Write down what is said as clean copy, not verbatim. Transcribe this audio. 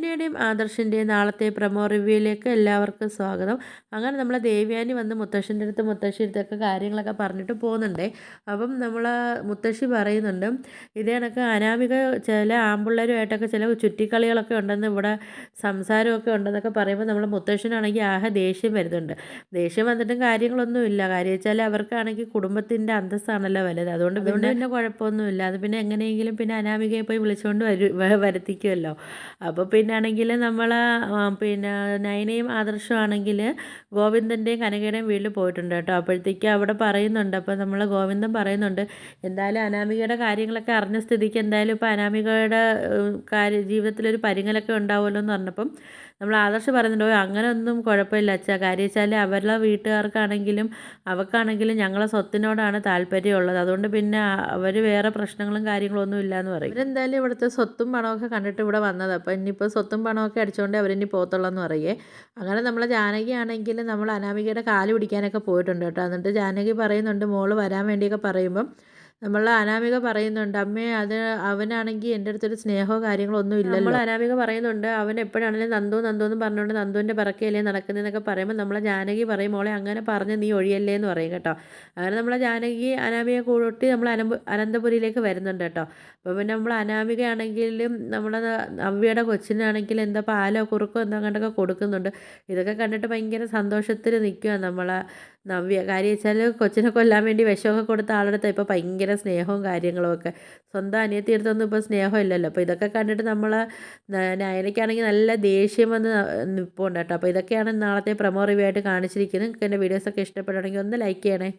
നയനയുടെയും ആദർശിൻ്റെയും നാളത്തെ പ്രൊമോ റിവ്യൂയിലേക്ക് എല്ലാവർക്കും സ്വാഗതം. അങ്ങനെ നമ്മളെ ദേവയാനി വന്ന് മുത്തശ്ശൻ്റെ അടുത്ത് മുത്തശ്ശിയുടെ അടുത്തൊക്കെ കാര്യങ്ങളൊക്കെ പറഞ്ഞിട്ട് പോകുന്നുണ്ടേ. അപ്പം നമ്മൾ മുത്തശ്ശി പറയുന്നുണ്ട്, ഇതേ കണക്ക് അനാമിക ചില ആൺപിള്ളേരുമായിട്ടൊക്കെ ചില ചുറ്റിക്കളികളൊക്കെ ഉണ്ടെന്ന് ഇവിടെ സംസാരമൊക്കെ ഉണ്ടെന്നൊക്കെ പറയുമ്പോൾ നമ്മൾ മുത്തശ്ശനാണെങ്കിൽ ആകെ ദേഷ്യം വരുന്നുണ്ട്. ദേഷ്യം വന്നിട്ടും കാര്യങ്ങളൊന്നുമില്ല. കാര്യം വെച്ചാൽ അവർക്കാണെങ്കിൽ കുടുംബത്തിൻ്റെ അന്തസ്സാണല്ലോ വലുത്. അതുകൊണ്ട് പിന്നെ കുഴപ്പമൊന്നുമില്ല. അത് പിന്നെ എങ്ങനെയെങ്കിലും പിന്നെ അനാമികയെ പോയി വിളിച്ചുകൊണ്ട് വരുത്തിക്കുമല്ലോ. അപ്പോൾ പിന്നെ ആണെങ്കിൽ നമ്മൾ പിന്നെ നയനയും ആദർശവും ആണെങ്കിൽ ഗോവിന്ദൻ്റെയും കനകയുടെയും വീട്ടിൽ പോയിട്ടുണ്ട് കേട്ടോ. അപ്പോഴത്തേക്ക് അവിടെ പറയുന്നുണ്ട്, അപ്പോൾ നമ്മൾ ഗോവിന്ദൻ പറയുന്നുണ്ട്, എന്തായാലും അനാമികയുടെ കാര്യങ്ങളൊക്കെ അറിഞ്ഞ സ്ഥിതിക്ക് എന്തായാലും ഇപ്പോൾ അനാമികയുടെ ജീവിതത്തിലൊരു പരിങ്ങലൊക്കെ ഉണ്ടാവുമല്ലോ എന്ന് പറഞ്ഞപ്പം നമ്മൾ ആദർശ് പറയുന്നുണ്ട്, അങ്ങനെ ഒന്നും കുഴപ്പമില്ല അച്ഛാ. കാര്യം വെച്ചാൽ അവരുടെ വീട്ടുകാർക്കാണെങ്കിലും അവൾക്കാണെങ്കിലും ഞങ്ങളെ സ്വത്തിനോടാണ് താല്പര്യമുള്ളത്. അതുകൊണ്ട് പിന്നെ അവർ വേറെ പ്രശ്നങ്ങളും കാര്യങ്ങളും ഒന്നും ഇല്ല എന്ന് പറയും. ഇവരെന്തായാലും ഇവിടുത്തെ സ്വത്തും പണമൊക്കെ കണ്ടിട്ട് ഇവിടെ വന്നത്. അപ്പോൾ ഇനിയിപ്പോൾ സ്വത്തും പണമൊക്കെ അടിച്ചുകൊണ്ട് അവരിനി പോത്തുള്ളൂ എന്ന് പറയേ. അങ്ങനെ നമ്മൾ ജാനകി ആണെങ്കിൽ നമ്മൾ അനാമികയുടെ കാല് പിടിക്കാനൊക്കെ പോയിട്ടുണ്ട് കേട്ടോ. എന്നിട്ട് ജാനകി പറയുന്നുണ്ട് മോള് വരാൻ വേണ്ടിയൊക്കെ പറയുമ്പം നമ്മൾ അനാമിക പറയുന്നുണ്ട്, അമ്മേ അത് അവനാണെങ്കിൽ എൻ്റെ അടുത്തൊരു സ്നേഹമോ കാര്യങ്ങളോ ഒന്നും ഇല്ലല്ലോ. നമ്മൾ അനാമിക പറയുന്നുണ്ട്, അവൻ എപ്പോഴാണെങ്കിലും നന്ദു നന്ദു എന്ന് പറഞ്ഞുകൊണ്ട് നന്ദുവിൻ്റെ പിറക്കെയല്ലേ നടക്കുന്നതെന്നൊക്കെ പറയുമ്പോൾ നമ്മളെ ജാനകി പറയും, മോളെ അങ്ങനെ പറഞ്ഞ് നീ ഒഴിയല്ലേ എന്ന് പറയും കേട്ടോ. അങ്ങനെ നമ്മളെ ജാനകി അനാമികയെ കൂട്ടി നമ്മൾ അനന്തപുരിയിലേക്ക് വരുന്നുണ്ട് കേട്ടോ. അപ്പോൾ പിന്നെ നമ്മൾ അനാമികയാണെങ്കിലും നമ്മുടെ നവ്യയുടെ കൊച്ചിനാണെങ്കിൽ എന്താ പാലോ കുറുക്കോ എന്താ കണ്ടൊക്കെ കൊടുക്കുന്നുണ്ട്. ഇതൊക്കെ കണ്ടിട്ട് ഭയങ്കര സന്തോഷത്തിൽ നിൽക്കുക നമ്മളെ നവ്യ. കാര്യം വെച്ചാൽ കൊച്ചിനെ കൊല്ലാൻ വേണ്ടി വിഷമൊക്കെ കൊടുത്ത ആളെടുത്ത് ഇപ്പോൾ ഭയങ്കര സ്നേഹവും കാര്യങ്ങളും ഒക്കെ. സ്വന്തം അനിയത്തിയെടുത്തൊന്നും ഇപ്പോൾ സ്നേഹം ഇല്ലല്ലോ. അപ്പോൾ ഇതൊക്കെ കണ്ടിട്ട് നമ്മൾ നയനയ്ക്കാണെങ്കിൽ നല്ല ദേഷ്യം വന്ന് നിൽപ്പുണ്ട് കേട്ടോ. അപ്പോൾ ഇതൊക്കെയാണ് നാളത്തെ പ്രൊമോ റിവ്യൂ ആയിട്ട് കാണിച്ചിരിക്കുന്നത്. നിങ്ങൾക്ക് എൻ്റെ വീഡിയോസൊക്കെ ഇഷ്ടപ്പെടുകയാണെങ്കിൽ ഒന്ന് ലൈക്ക് ചെയ്യണേ.